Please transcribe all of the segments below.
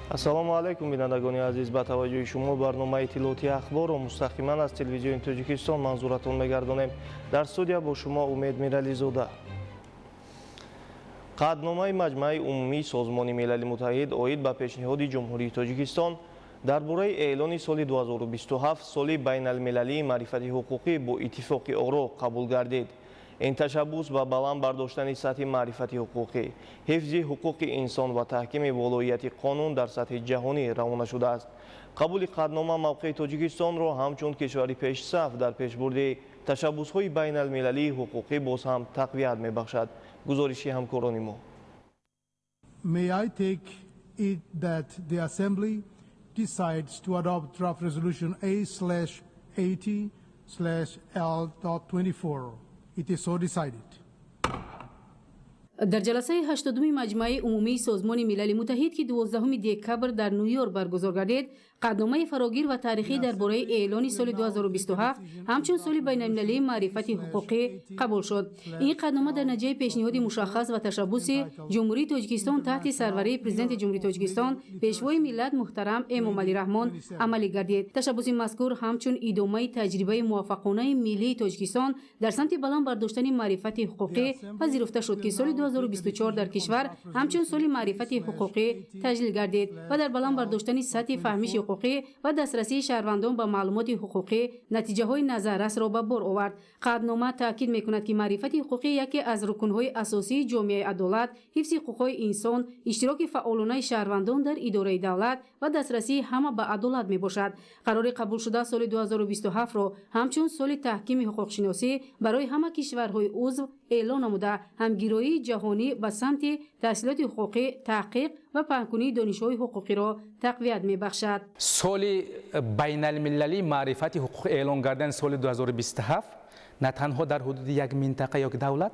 ассалому алайкум бинандагони азиз, ба таваҷҷӯҳи шумо барномаи иттилоъоти ахборро мустақиман аз телевизиони Тоҷикистон манзуратон мегардонем. Дар студия бо шумо Умед Мирализода. қаъдномаи Маҷмӯи умумии Созмони Милали Муттаҳид оид ба пешниҳоди Ҷумҳурии Тоҷикистон дар бораи эълони соли 2027 соли байналмилалии маърифати ҳуқуқӣ бо иттифоқи оро қабул гардид. این تشبوس با بلند برداشتن سطح معرفت حقوقی، حفظ حقوق انسان و تحکیم ولایت قانون در سطح جهانی روانه شده است. قبول قطعنامه موقع تاجیکستان را همچون کشوری پیش صف در پیشبرد تشبوس‌های بین المللی حقوقی باز هم تقویت می‌بخشد. گزارشی همکاران ما. May I take it that the Assembly decides to adopt draft resolution A/80/L.24. It is so decided. در جلسه 80 مجمع عمومی سازمان ملل متحد که 12 دکبر در نیویورک برگزار گردید، قطعنامه فراگیر و تاریخی درباره اعلان سال 2027 همچون سال بین‌المللی معرفت حقوقی قبول شد. این قطعنامه در نتیجه پیشنهاد مشخص و تشبوس جمهوری تاجیکستان تحت سروری پرزیدنت جمهوری تاجیکستان پیشوای ملت محترم امام علی رحمان عملی گردید. تشبوس مذکور همچون ادامه تجربه موفقانه ملی تاجیکستان در سمت بلند برداشتن معرفت حقوقی پذیرفته شد که سال 2024 در کشور همچون سال معرفت حقوقی تجلیل گردید و در بلند برداشتن سطح فهمیش حقوقی و دسترسی شهروندان به معلومات حقوقی نتیجه های نظررس را به بار آورد. قطعنامه تاکید میکند که معرفت حقوقی یکی از رکن‌های اساسی جامعه عدالت، حفظ حقوق انسان، اشتراک فعالانه شهروندان در اداره دولت و دسترسی همه به عدالت میباشد. قرار قبول شده سال 2027 را همچون سال تحکیم حقوق شناسی برای همه کشورهای عضو اعلان نموده، همگیری جهانی به سمت تحصیلات حقوقی، تحقیق و پنهانی دانش‌های حقوقی را تقویت می‌بخشد. سال بین المللی معرفت حقوق اعلان کردن سال 2027 نه تنها در حدود یک منطقه یک دولت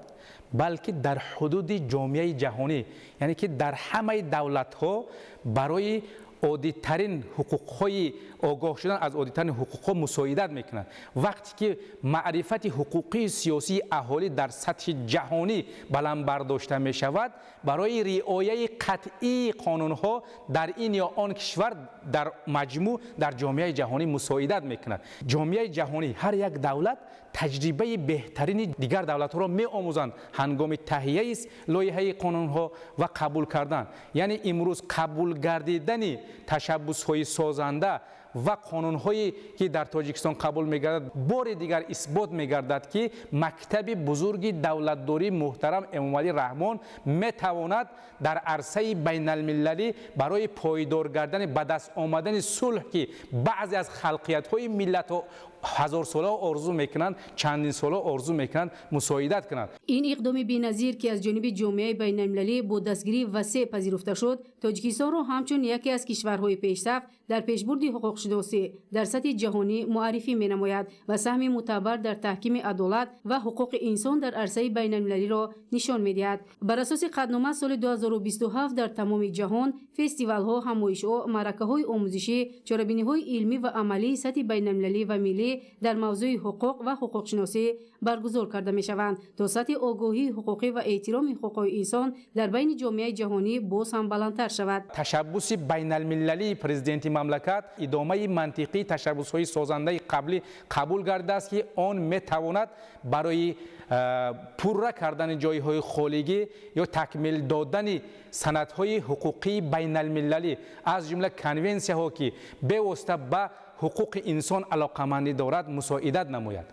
بلکه در حدود جامعه جهانی، یعنی که در همه دولت‌ها برای عادی‌ترین حقوق‌های آگاه شدن از عادی‌ترین حقوق‌ها مساعدت می‌کند. وقتی که معرفت حقوقی سیاسی اهالی در سطح جهانی بلند برداشته می‌شود، برای رعایت قطعی قانون‌ها در این یا آن کشور در مجموع در جامعه جهانی مساعدت می‌کند. جامعه جهانی هر یک دولت تجربه بهترین دیگر دولت‌ها را می‌آموزند هنگام تهیه لایحه قانون‌ها و قبول کردن. یعنی امروز قبول گردیدن تشبوس‌های سازنده و قانون‌هایی که در تاجیکستان قبول می‌گردد بار دیگر اثبات می‌گردد که مکتب بزرگ دولتداری محترم امام علی رحمان می‌تواند در عرصه بین‌المللی برای پایدار کردن به دست آمدن صلح که بعضی از خلقیت‌های ملت‌ها هزار ساله آرزو میکنند، چندین ساله آرزو میکنند مساعدت کنند. این اقدام بی‌نظیر که از جانب جامعه بین‌المللی با دستگیری وسیع پذیرفته شد، تاجیکستان را همچون یکی از کشورهای پیشرفت در پیشبرد حقوق شناسی در سطح جهانی معرفی می‌نماید و سهم معتبر در تحکیم عدالت و حقوق انسان در عرصه بین‌المللی را نشان می‌دهد. بر اساس قطعنامه سال 2027 در تمام جهان فستیوال‌ها، همایش‌ها، معرکه‌های آموزشی، چاره‌بینی‌های علمی و عملی سطح بین‌المللی و ملی در موضوع حقوق و حقوق شناسی برگزار کرده می شوند تا سطح آگاهی حقوقی و احترام حقوق انسان در بین جامعه جهانی باز هم بلندتر شود. تشبوس بین المللی پرزیدنت مملکت ادامه منطقی تشبوس‌های سازنده قبلی قبول کرده است که آن می تواند برای پوره کردن جایهای خالیگی یا تکمیل دادن سندهای حقوقی بین المللی از جمله کنونسی‌ها که به واسطه به حقوق انسان علاقمندی دارد مساعدت نماید.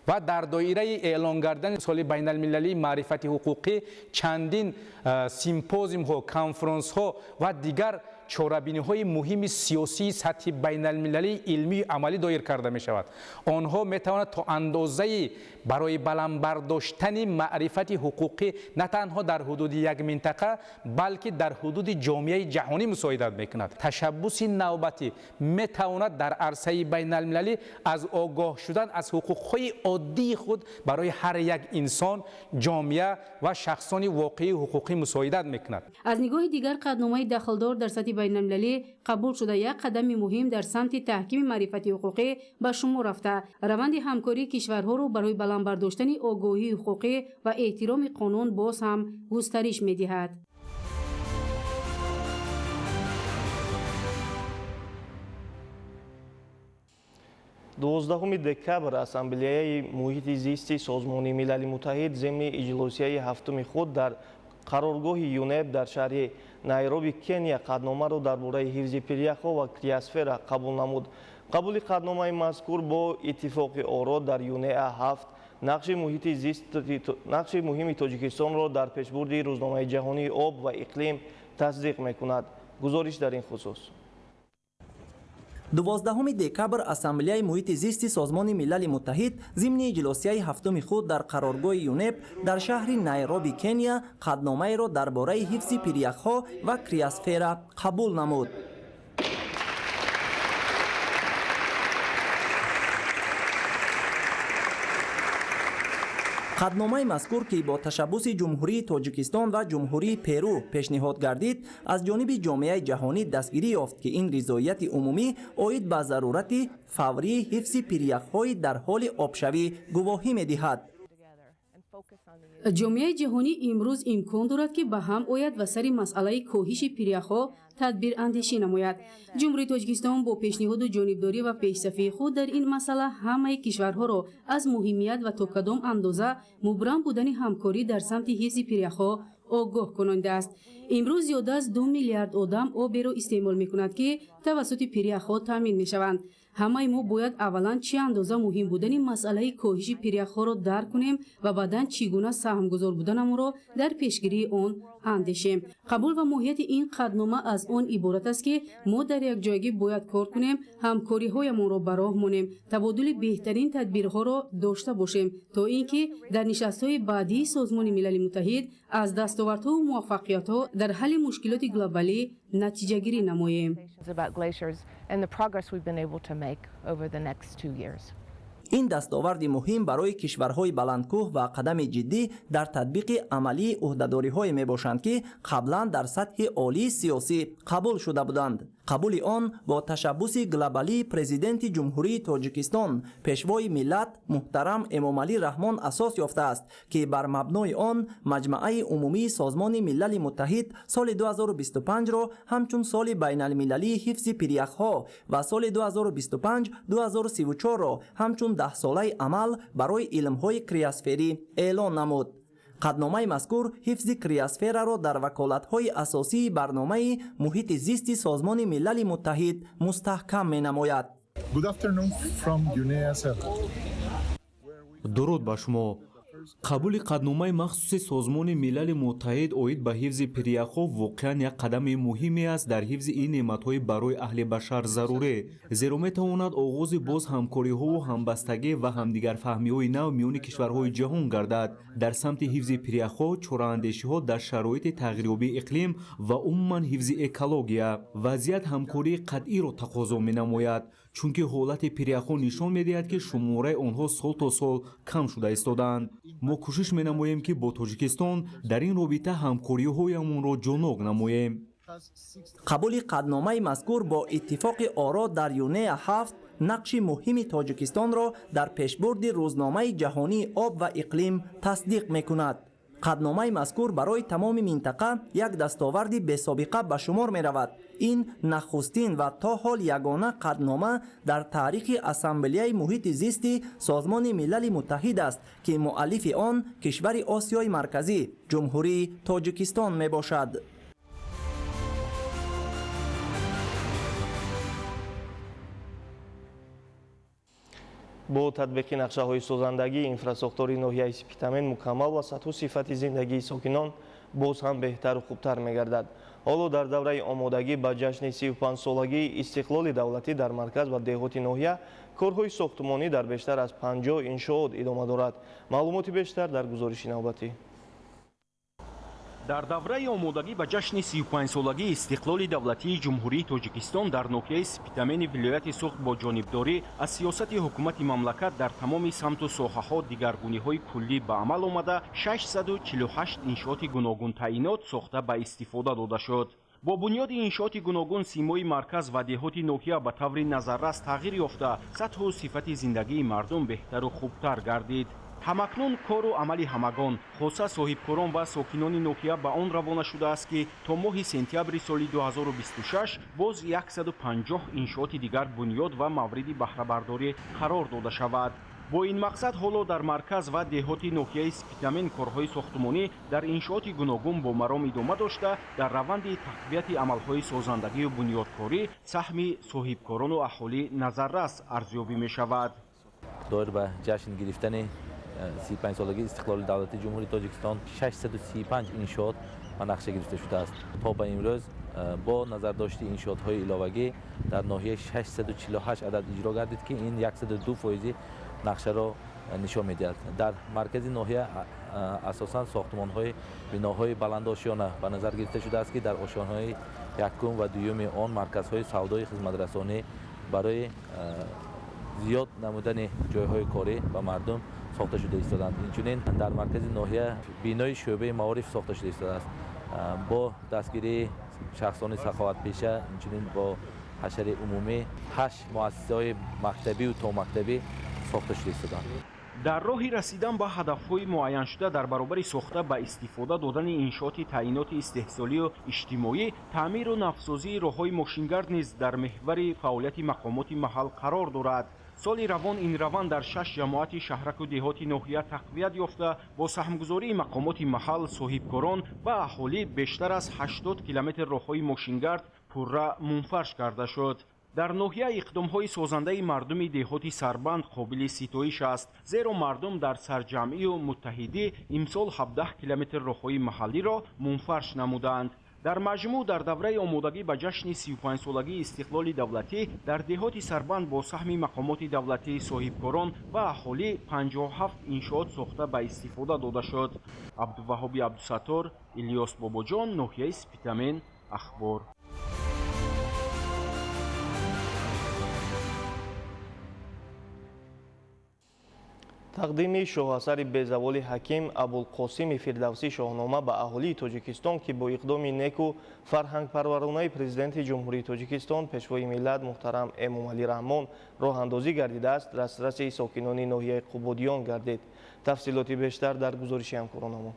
و در دایره اعلان کردن سال بین المللی معرفت حقوقی چندین سیمپوزیوم ها، کنفرانس ها و دیگر چاره‌بینی‌های مهم سیاسی سطح بین المللی علمی عملی دایر کرده می شود. آنها می توانند تا اندازه برای بلند برداشتن معرفت حقوقی نه تنها در حدود یک منطقه بلکه در حدود جامعه جهانی مساعدت می کند. تشبوس نوبتی می تواند در عرصه بین المللی از آگاه شدن از حقوق‌های عادی خود برای هر یک انسان، جامعه و شخصان واقعی حقوقی مساعدت می کند. از نگاه دیگر قطعنامه دخلدار در سطح بین‌المللی قبول شده یک قدم مهم در سمت تحکیم معرفت حقوقی به شمار رفته. روند همکاری کشورها را برای بلند برداشتن آگاهی حقوقی و احترام قانون باز هم گسترش می‌دهد. 12 دکبر اسامبلیای محیط زیستی سازمان ملل متحد ضمن اجلاسیه هفتم خود در قرارگاه یونپ در شهر найробі کنیا قدنامه‌ро درباره حفظ پریخ‌ها و کریاسفر قبول نمود. قبول قدنامه مذکور با اتفاق آرا در یونپ هفت نقش مهم تاجیکستان را در پیشبرد روزنامه جهانی آب و اقلیم تصدیق می‌کند. گزارش در این خصوص. 12 دکبر اسامبلیای محیط زیستی سازمان ملل متحد ضمن اجلاسیه هفتم خود در قرارگاه یونپ در شهر найробі کنیا قدنامه را درباره حفظ پریخ‌ها و کریاسفر قبول نمود. قدنامه مذکور که با تشبث جمهوری تاجیکستان و جمهوری پرو پیشنهاد گردید از جانب جامعه جهانی دستگیری یافت که این رضایت عمومی عاید به ضرورت فوری حفظ پریخ‌های در حال آبشوی گواهی می‌دهد. جامعه جهانی امروز امکان دارد که به هم آید و سر مسئله کاهش پریخ‌ها تدبیر اندیشی نماید. جمهوری تاجیکستان با پیشنهاد و جانبداری و پیشرفت خود در این مسئله همه کشورها را از مهمیت و تا کدام اندازه مبرم بودن همکاری در سمت حفظ پریخ‌ها آگاه کننده است. امروز زیاده از 2 میلیارد آدم آب را استعمال می‌کند که توسط پریخ‌ها تامین می‌شوند. همه ما باید اولا چه اندازه مهم بودن مسئله کاهش پریخ‌ها را درک کنیم و بعداً چگونه سهمگذار بودنمان را در پیشگیری آن اندیشیم. قبول و ماهیت این قدنامه از آن عبارت است که ما در یک جایگاه باید کار کنیم، همکاری‌هایمان را به راه مانیم، تبادل بهترین تدبیرها را داشته باشیم تا اینکه در نشست‌های بعدی سازمان ملل متحد از دستاوردها و موفقیت‌ها در حل مشکلات گلوبالی نتیجه گیری نماییم. این دستاورد مهم برای کشورهای بلندکوه و قدم جدی در تطبیق عملی عهده‌داری‌های میباشند که قبلا در سطح عالی سیاسی قبول شده بودند. قبول آن با تشبث گلوبالی پرزیدنت جمهوری تاجیکستان پیشوای ملت محترم امامعلی رحمان اساس یافته است که بر مبنای آن مجمع عمومی سازمان ملل متحد سال 2025 را همچون سال بین المللی حفظ پریخ‌ها و سال 2025-2034 را همچون 10 ساله عمل برای علم‌های کریاسفری اعلان نمود. قدنامه مذکور حفظ کریاسفر را در وکالت‌های اساسی برنامه محیط زیستی سازمان ملل متحد مستحکم می‌نماید. درود به شما. قبول قدنامه مخصوص سازمان ملل متحد اوید به حفظ پریخ‌ها واقعاً یک قدم مهمی است در حفظ این نعمت‌های برای اهل بشر ضروری، زیرا می‌تواند آغاز باز همکاری‌ها و همبستگی و همدیگر فهمی‌های نو میان کشورهای جهان گردد در سمت حفظ پریخ‌ها، چراندیشی‌ها در شرایط تغییریابی اقلیم و عموماً حفظ اکولوژیا. وضعیت همکاری قطعی را تقاضا می‌نماید، چونکه حالت پریخ‌ها نشان می‌دهد که شماره آنها سال تا سال کم شده ایستادند. ما کوشش می‌نماییم که با تاجیکستان در این رابطه همکاری‌هایمان را جانب نماییم. قبول قدنامه مذکور با اتفاق آرا در یونپ هفت نقش مهم تاجیکستان را در پیشبرد روزنامه جهانی آب و اقلیم تصدیق می‌کند. قدنامه مذکور برای تمام منطقه یک دستاورد بی‌سابقه به شمار می‌رود. این نخستین و تا حال یگانه قدنامه در تاریخ اسامبلیای محیط زیستی سازمان ملل متحد است که مؤلف آن کشور آسیای مرکزی جمهوری تاجیکستان میباشد. با تطبیق نقشه‌های سازندگی اینفراستراکچور ناحیه سپیتامن مکمل و سطح و صفت زندگی ساکنان باز هم بهتر و خوبتر می‌گردد. حالا در دوره آمادگی به جشن 35 سالگی استقلال دولتی در مرکز و دهات ناحیه کارهای ساختمانی در بیشتر از 50 انشاءات ادامه دارد. معلومات بیشتر در گزارش نوبتی. در دوره آمادگی به جشن 35 سالگی استقلال دولتی جمهوری تاجیکستان در ناحیه سپیتامن ولایت سوخت با جانبداری از سیاست حکومت مملکت در تمام سمت و ساحه‌ها دیگرگونی‌های کلی به عمل آمده 648 انشاءات گوناگون تعیینات ساخته به استفاده داده شد. با بنیاد انشاءات گوناگون سیمای مرکز و دهات ناحیه به طور نظررس تغییر یافته، سطح و صفت زندگی مردم بهتر و خوبتر گردید. ҳамакнун кору амали ҳамагон хоса соҳибкорон ва сокинони ноҳия ба он равона шудааст ки то моҳи сентябри соли 2026 боз 150 иншооти дигар бунёд ва мавриди баҳрабардорӣ қарор дода шавад. бо ин мақсад ҳоло дар марказ ва деҳоти ноҳияи Спитамен корҳои сохтумонӣ дар иншооти гуногун бо маром идома дошта дар раванди тақвияти амалҳои созандагию бунёдкорӣ саҳми соҳибкорону аҳолӣ назаррас арзёбӣ мешавад. доир ба ҷашн гирифтани 35-солагии истиқлоли давлати ҷумҳурии Тоҷикистон 635 иншоот ба нақша гирифта шудааст. то ба имрӯз бо назардошти иншоотҳои иловагӣ дар ноҳияи 648 адад иҷро гардид ки ин 102% нақшаро нишон медиҳад. дар маркази ноҳия асосан сохтумонҳои биноҳои баландошиёна ба назар гирифта шудааст ки дар ошонаҳои якум ва дуюми он марказҳои савдои хизматрасонӣ барои зиёд намудани ҷойҳои корӣ ба мардум сохта шуда истоданд. инчунин дар маркази ноҳия бинои шӯъбаи маориф сохта шуда истодааст. бо дастгирии шахсони саховатпеша инчунин бо ҳашари умумӣ 8 муассисаҳои мактабию томактабӣ сохта шуда истоданд. дар роҳи расидан ба ҳадафҳои муайяншуда дар баробари сохта ба истифода додани иншооти таъиноти истеҳсолию иҷтимоӣ таъмиру навсозии роҳҳои мошингард низ дар меҳвари фаъолияти мақомоти маҳал қарор дорад. соли равон ин раванд дар 6 ҷамоати шаҳраку деҳоти ноҳия тақвият ёфта бо саҳмгузории мақомоти маҳал соҳибкорон ва аҳолӣ бештар аз 80 километр роҳҳои мошингард пурра мунфарш карда шуд. дар ноҳия иқдомҳои созандаи мардуми деҳоти Сарбанд қобили ситоиш аст, зеро мардум дар Сарҷамъию Муттаҳидӣ имсол 17 километр роҳҳои маҳаллиро мунфарш намуданд. дар маҷмӯъ дар давраи омодагӣ ба ҷашни 35-солагии истиқлоли давлатӣ дар деҳоти Сарбанд бо саҳми мақомоти давлатии соҳибкорон ва аҳолӣ 57 иншоот сохта ба истифода дода шуд. Абдуваҳоби Абдусаттор, Илёс Бобоҷон, ноҳияи Спитамен, ахбор. тақдими шоҳасари безаволи ҳаким Абулқосими Фирдавсӣ шоҳнома ба аҳолии Тоҷикистон ки бо иқдоми неку фарҳангпарваронаи президенти ҷумҳурии Тоҷикистон пешвои миллат муҳтарам Эмомалӣ Раҳмон роҳандозӣ гардидааст, дастраси сокинони ноҳияи Қубодиён гардид. тафсилоти бештар дар гузориши ҳамкоронамон.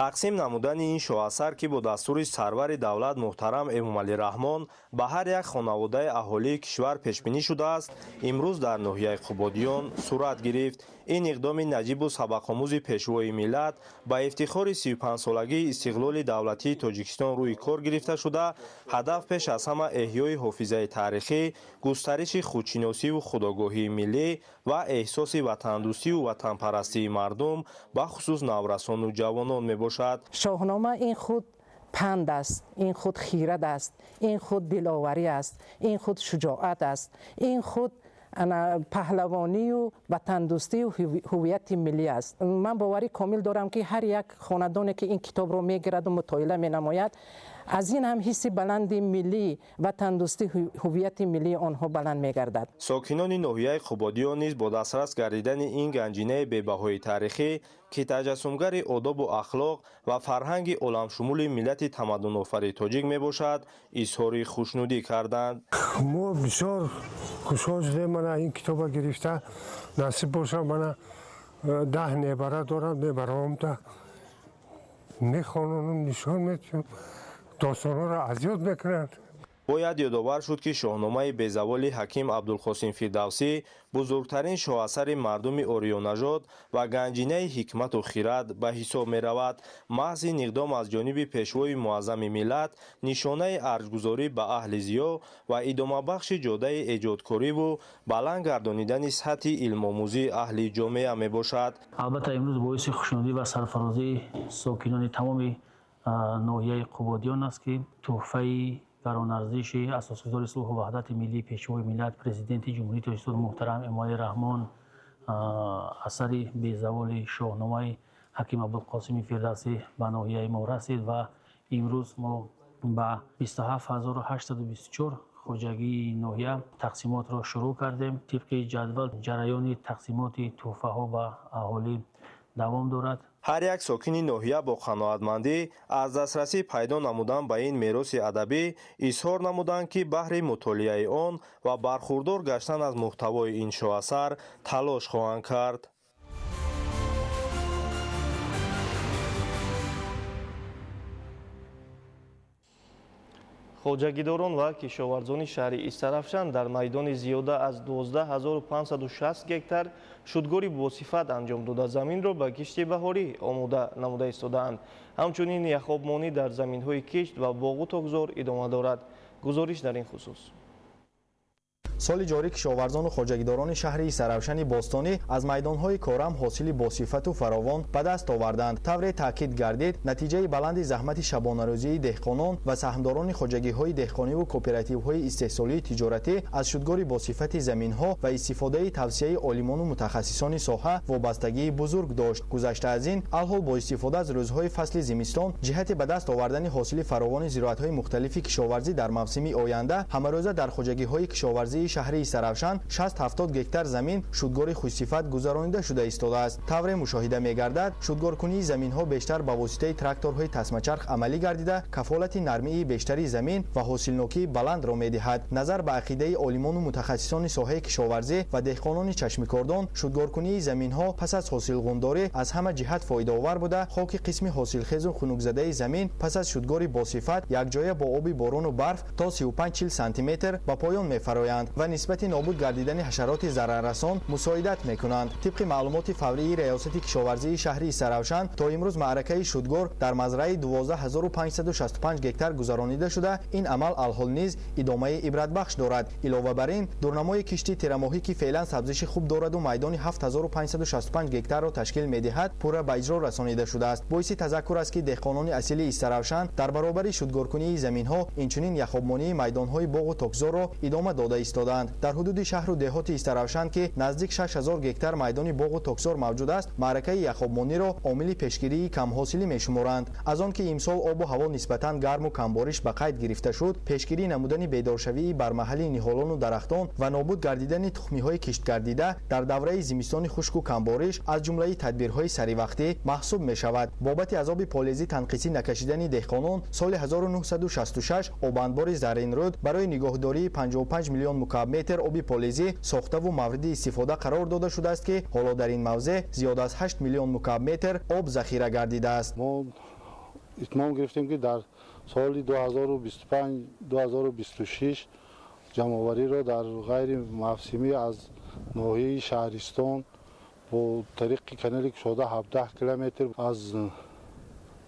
тақсим намудани ин шоҳасар ки бо дастури сарвари давлат муҳтарам Эмомалӣ Раҳмон ба ҳар як хонаводаи аҳолии кишвар пешбинӣ шудааст, имрӯз дар ноҳияи Қубодиён сурат гирифт. ин иқдоми наҷибу сабақомӯзи пешвои миллат ба ифтихори 35-солагии истиқлоли давлатии Тоҷикистон рӯи кор гирифта шуда, ҳадаф пеш аз ҳама эҳёи ҳофизаи таърихӣ, густариши худшиносиву худогоҳии миллӣ ва эҳсоси ватандӯстиву ватанпарастии мардум ба хусус наврасону ҷавонон мебошад. шоҳнома ин худ панд аст, ин худ хират аст, ин худ диловарӣ аст, ин худ шуҷоат аст, ин худ паҳлавонию ватандӯстию ҳувияти миллӣ аст. ман боварӣ комил дорам ки ҳар як хонадоне ки ин китобро мегираду мутоила менамояд, аз ин ҳам ҳисси баланди миллӣ ватандӯстӣ ҳувияти миллии онҳо баланд мегардад. сокинони ноҳияи Қубодиён низ бо дастрас гардидани ин ганҷинаи бебаҳои таърихӣ ки таҷассумгари одобу ахлоқ ва фарҳанги оламшумули миллати тамаддунофари тоҷик мебошад, изҳори хушнудӣ карданд. мо бисёр хушҳол шудем мана ин китобро гирифта насиб бошад. мана 10 небара дорам, небараомда мехононам, нишон медиҳам, достонҳоро азёд мекунанд. бояд ёдовар шуд ки шоҳномаи безаволи ҳаким Абдулқосим Фирдавсӣ бузургтарин шоҳасари мардуми ориёнажод ва ганҷинаи ҳикмату хират ба ҳисоб меравад. маҳз ин иқдом аз ҷониби пешвои муаззами миллат нишонаи арҷгузорӣ ба аҳли зиё ва идомабахши ҷодаи эҷодкориву баланд гардонидани сатҳи илмомӯзии аҳли ҷомеа мебошад. албатта имрӯз боиси хушнудӣ ва сарфарозии сокинони тамоми ноҳияи Қубодиён аст ки тӯҳфаи гаронарзиши асосгузори сулҳу ваҳдати миллии пешвои миллат президенти ҷумҳурии Тоҷикистон муҳтарам Эмомалӣ Раҳмон асари безаволи шоҳномаи ҳаким Абулқосими Фирдавсӣ ба ноҳияи мо расид ва имрӯз мо ба 27824 хоҷагии ноҳия тақсимотро шурӯъ кардем. тибқи ҷадвал ҷараёни тақсимоти тӯҳфаҳо ба аҳолӣ давом дорад. ҳар як сокини ноҳия бо қаноатмандӣ аз дастрасӣ пайдо намудан ба ин мероси адабӣ изҳор намуданд ки баҳри мутолиаи он ва бархурдор гаштан аз муҳтавои ин шоҳасар талош хоҳанд кард. хоҷагидорон ва кишоварзони шаҳри Истарафшан дар майдони зиёда аз 12560 гектар шудгори босифат анҷом дода заминро ба кишти баҳорӣ омода намуда истодаанд. ҳамчунин яхобмонӣ дар заминҳои кишт ва боғу тогзор идома дорад. гузориш дар ин хусус. соли ҷорӣ кишоварзону хоҷагидорони шаҳри Саравшани Бостонӣ аз майдонҳои корам ҳосили босифату фаровон ба даст оварданд. тавре таъкид гардид, натиҷаи баланди заҳмати шабонарӯзии деҳқонон ва саҳмдорони хоҷагиҳои деҳқониву кооперативҳои истеҳсолии тиҷоратӣ аз шудгори босифати заминҳо ва истифодаи тавсияи олимону мутахассисони соҳа вобастагии бузург дошт. гузашта аз ин, алҳол бо истифода аз рӯзҳои фасли зимистон ҷиҳати ба даст овардани ҳосили фаровони зироатҳои мухталифи кишоварзӣ дар мавсими оянда ҳамарӯза дар хоҷагиҳои кишоварзии шаҳри Саравшан 60-70 гектар замин шудгори хушсифат гузаронида шуда истодааст. тавре мушоҳида мегардад, шудгоркунии заминҳо бештар ба воситаи тракторҳои тасмачарх амалӣ гардида, кафолати нармии бештари замин ва ҳосилнокии баландро медиҳад. назар ба ақидаи олимону мутахассисони соҳаи кишоварзӣ ва деҳқонони чашмикордон, шудгоркунии заминҳо пас аз ҳосилғундорӣ аз ҳама ҷиҳат фоидаовар буда, хоки қисми ҳосилхезу хунукзадаи замин пас аз шудгори босифат якҷоя бо оби борону барф то 35-40 сантиметр ба поён мефароянд ва нисбати нобуд гардидани ҳашароти зараррасон мусоидат мекунанд. тибқи маълумоти фаврии раёсати кишоварзии шаҳри Саравшан, то имрӯз маъракаи шудгор дар мазраи 12565 гектар гузаронида шуда, ин амал алҳол низ идомаи ибратбахш дорад. илова бар ин, дурнамои кишти тирамоҳӣ ки феълан сабзиши хуб дораду майдони 7565 гектарро ташкил медиҳад, пурра ба иҷро расонида шудааст. боиси тазаккур аст ки деҳқонони асили Истаравшан дар баробари шудгоркунии заминҳо инчунин яхобмонии майдонҳои боғу токзорро идома дода истоданд. дар ҳудуди шаҳру деҳоти Истаравшан ки наздик 6000 гектар майдони боғу токзор мавҷуд аст, маъракаи яхобмониро омили пешгирии камҳосилӣ мешуморанд. аз он ки имсол обу ҳаво нисбатан гарму камбориш ба қайд гирифта шуд, пешгирӣ намудани бедоршавии бармаҳали ниҳолону дарахтон ва нобуд гардидани тухмиҳои киштгардида дар давраи зимистони хушку камбориш аз ҷумлаи тадбирҳои саривақтӣ маҳсуб мешавад. бобати азоби полезӣ танқисӣ накашидани деҳқонон, соли 1966 обандбори Заринруд барои нигоҳдории 55 миллион мукабб метр оби полезӣ сохтаву мавриди истифода қарор дода шудааст ки ҳоло дар ин мавзеъ зиёда аз 8 миллион мукабб метр об захира гардидааст. мо итмом гирифтем ки дар соли 2025-2026 ҷамъовариро дар ғайри мавсимӣ аз ноҳияи шаҳристон бо тариқи канали кушода 17 километр, аз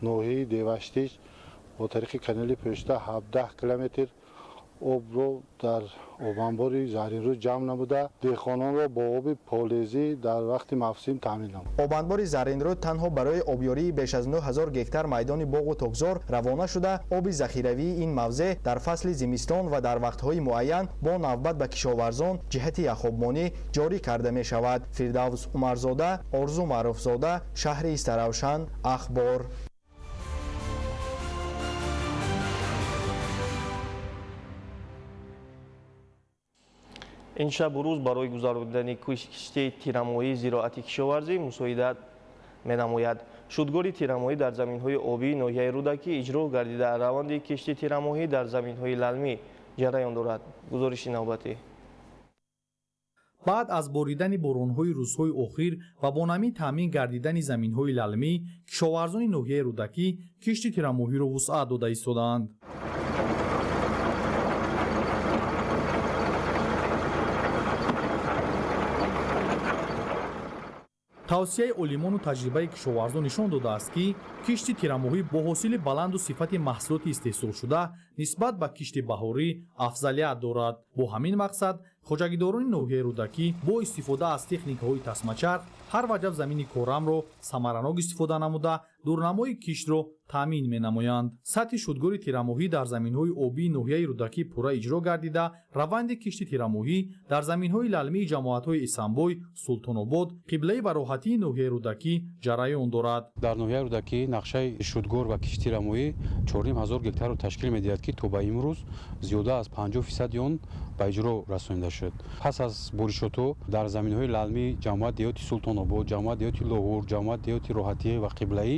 ноҳияи деваштич бо тариқи канали пӯшта 17 километр обро дар обанбори Заринруд ҷамъ намуда, деҳқононро бо оби полезӣ дар вақти мавсим таъмин намуд. обанбори Заринруд танҳо барои обёрии беш аз 9000 гектар майдони боғу токзор равона шуда, оби захиравии ин мавзеъ дар фасли зимистон ва дар вақтҳои муайян бо навбат ба кишоварзон ҷиҳати яхобмонӣ ҷорӣ карда мешавад. Фирдавс Умарзода, Орзу Маъруфзода, шаҳри Истаравшан, Ахбор. ин шабу рӯз барои гузарондани кишти тирамоҳии зироати кишоварзӣ мусоидат менамояд. шудгори тирамоҳӣ дар заминҳои обии ноҳияи Рӯдакӣ иҷро гардида раванди кишти тирамоҳӣ дар заминҳои лалмӣ ҷараён дорад. гузориши навбатӣ. баъд аз боридани боронҳои рӯзҳои охир ва бо намӣ таъмин гардидани заминҳои лалмӣ, кишоварзони ноҳияи Рӯдакӣ кишти тирамоҳиро вусъат дода истодаанд. тавсияи олимону таҷрибаи кишоварзон нишон додааст ки кишти тирамоҳӣ бо ҳосили баланду сифати маҳсулоти истеҳсолшуда нисбат ба кишти баҳорӣ афзалият дорад. бо ҳамин мақсад хоҷагидорони ноҳияи Рӯдакӣ бо истифода аз техникаҳои тасмачарх ҳар ваҷаб замини корамро самаранок истифода намуда, дурнамои киштро таъмин менамоянд. сатҳи шудгори тирамоҳӣ дар заминҳои обии ноҳияи Рӯдакӣ пурра иҷро гардида, раванди кишти тирамоҳӣ дар заминҳои лалмии ҷамоатҳои Эсанбой, Султонобод, қиблаи ва роҳатии ноҳияи Рӯдакӣ ҷараён дорад. дар ноҳияи Рӯдакӣ нақшаи шудгор ва кишти тирамоҳӣ 4500 гектарро ташкил медиҳад ки то ба имрӯз зиёда аз 50% он ба иҷро расонида шуд. пас аз боришотҳо дар заминҳои лалмии ҷамоат деҳоти Султонобод, ҷамоат деҳоти Лоҳур, ҷамоат деҳоти роҳатӣ ва қиблаӣ,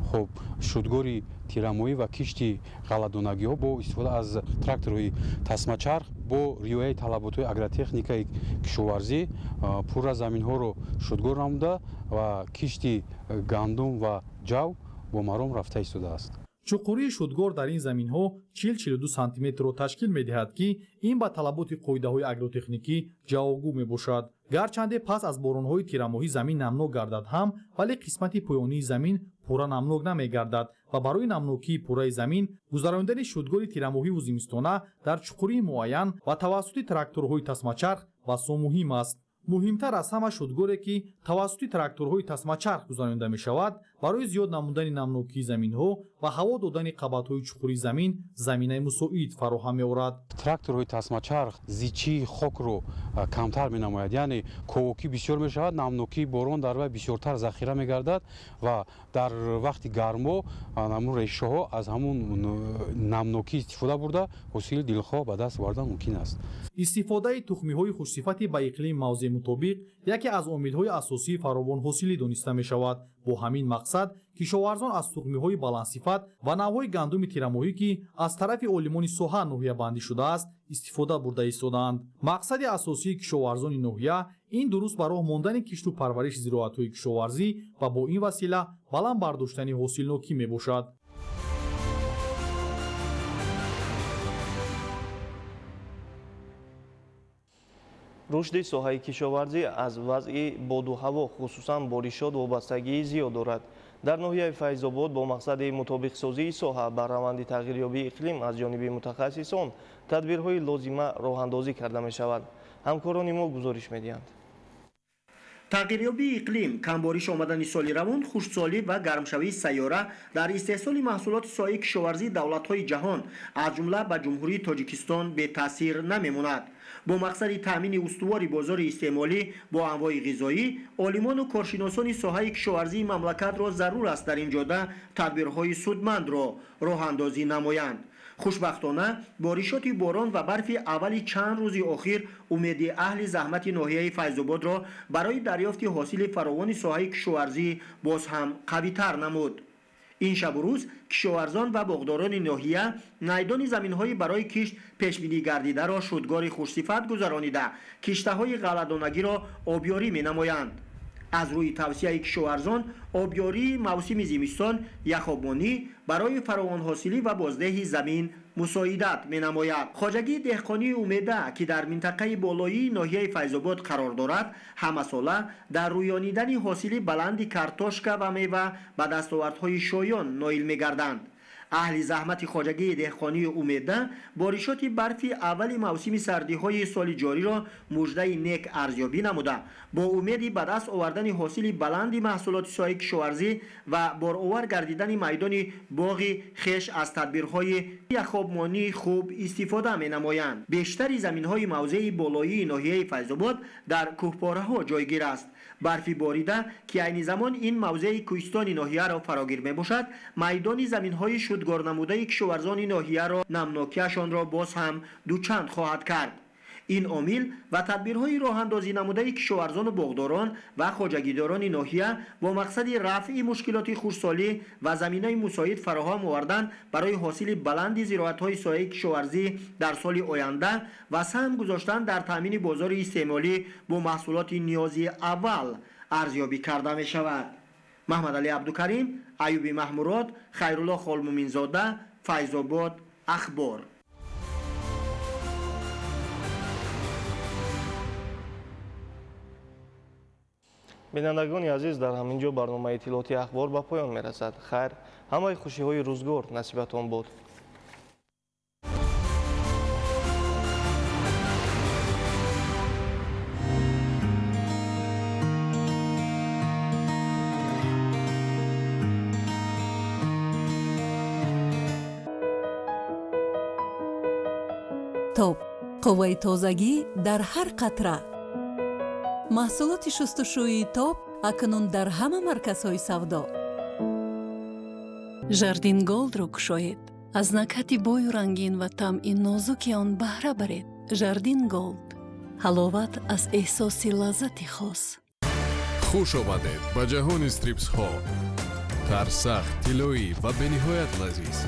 хуб шудгори тирамоҳӣ ва кишти ғалладонагиҳо бо истифода аз тракторҳои тасмачарх бо риояи талаботҳои агротехникаи кишоварзӣ пурра заминҳоро шудгор намуда ва кишти гандум ва ҷав бо маром рафта истодааст. чуқурии шудгор дар ин заминҳо 40-42 сантиметрро ташкил медиҳад, ки ин ба талаботи қоидаҳои агротехникӣ ҷавобгӯ мебошад. гарчанде пас аз боронҳои тирамоҳӣ замин намнок гардад ҳам, вале қисмати поёнии замин пурра намнок намегардад ва барои намнокии пурраи замин гузарондани шудгори тирамоҳиву зимистона дар чуқурии муайян ва тавассути тракторҳои тасмачарх басо муҳим аст. муҳимтар аз ҳама шудгоре ки тавассути тракторҳои тасмачарх гузаронида мешавад, барои зиёд намудани намнокии заминҳо ва ҳаво додани қабатҳои чуқури замин заминаи мусоид фароҳам меорад. тракторҳои тасмачарх зичии хокро камтар менамояд, яъне ковокӣ бисёр мешавад, намнокии борон дар вай бисёртар захира мегардад ва дар вақти гармо намун решаҳо аз ҳамун намнокӣ истифода бурда ҳосили дилхоҳ ба даст овардан мумкин аст. истифодаи тухмиҳои хушсифати ба иқлим мавзеъ мутобиқ яке аз омилҳои асосии фаровонҳосилӣ дониста мешавад. бо ҳамин мақсад кишоварзон аз тухмиҳои баландсифат ва навъҳои гандуми тирамоҳӣ ки аз тарафи олимони соҳа ноҳиябандӣ шудааст истифода бурда истодаанд. мақсади асосии кишоварзони ноҳия ин дуруст ба роҳ мондани кишту парвариши зироатҳои кишоварзӣ ва бо ин васила баланд бардоштани ҳосилнокӣ мебошад. рушди соҳаи кишоварзӣ аз вазъи боду ҳаво хусусан боришот вобастагии зиёд дорад. дар ноҳияи файзобод бо мақсади мутобиқсозии соҳа ба раванди тағйирёбии иқлим аз ҷониби мутахассисон тадбирҳои лозима роҳандозӣ карда мешавад. ҳамкорони мо гузориш медиҳанд. тағйирёбии иқлим, камбориш омадани соли равон, хушксолӣ ва гармшавии сайёра дар истеҳсоли маҳсулоти соҳаи кишоварзии давлатҳои ҷаҳон аз ҷумла ба ҷумҳурии Тоҷикистон бетаъсир намемонад. бо мақсади таъмини устувори бозори истеъмолӣ бо анвои ғизоӣ, олимону коршиносони соҳаи кишоварзии мамлакатро зарур аст дар ин ҷода тадбирҳои судмандро роҳандозӣ намоянд. хушбахтона боришоти борон ва барфи аввали чанд рӯзи охир умеди аҳли заҳмати ноҳияи файзободро барои дарёфти ҳосили фаровони соҳаи кишоварзӣ боз ҳам қавитар намуд. ин шабу рӯз кишоварзон ва боғдорони ноҳия найдони заминҳои барои кишт пешбинӣ гардидаро шудгори хушсифат гузаронида киштаҳои ғалладонагиро обёрӣ менамоянд. аз рӯи тавсияи кишоварзон обёрии мавсими зимистон яхобонӣ барои фаровонҳосилӣ ва боздеҳи замин мусоидат менамояд. хоҷагии деҳқонии умеда ки дар минтақаи болоии ноҳияи файзобод қарор дорад, ҳамасола дар рӯёнидани ҳосили баланди картошка ва мева ба дастовардҳои шоён ноил мегарданд. аҳли заҳмати хоҷагии деҳқонии умеда боришоти барфи аввали мавсими сардиҳои соли ҷориро муждаи нек арзёбӣ намуда бо умеди ба даст овардани ҳосили баланди маҳсулоти соҳаи кишоварзӣ ва боровар гардидани майдони боғи хеш аз тадбирҳои яхобмонии хуб истифода менамоянд. бештари заминҳои мавзеи болоии ноҳияи файзобод дар кӯҳпораҳо ҷойгир аст. барфи борида ки айни замон ин мавзеи кӯҳистони ноҳияро фарогир мебошад, майдони заминҳои шудгорнамудаи кишоварзони ноҳияро намнокиашонро боз ҳам дучанд хоҳад кард. ин омил ва тадбирҳои роҳандозӣ намудаи кишоварзону боғдорон ва хоҷагидорони ноҳия бо мақсади рафъи мушкилоти хушксолӣ ва заминаи мусоид фароҳам овардан барои ҳосили баланди зироатҳои соҳаи кишоварзӣ дар соли оянда ва саҳм гузоштан дар таъмини бозори истеъмолӣ бо маҳсулоти ниёзи аввал арзёбӣ карда мешавад. маҳмадалӣ абдукарим, аюби маҳмурод, хайрулло холмуминзода, файзобод, ахбор. бинандагони азиз, дар ҳамин ҷо барномаи иттилоъоти ахбор ба поён мерасад. хайр, ҳамаи хушиҳои рӯзгор насибатон буд. тоб қувваи тозагӣ дар ҳар қатра. маҳсулоти шустушӯии тоб акнун дар ҳама марказҳои савдо. жардин голдро кушоед. аз накҳати бою рангин ва таъми нозуки он баҳра баред. жардин голд, ҳаловат аз эҳсоси лаззати хос. хуш омадед ба ҷаҳони стрипсҳо. тарсах, тиллоӣ ва бениҳоят лазиз.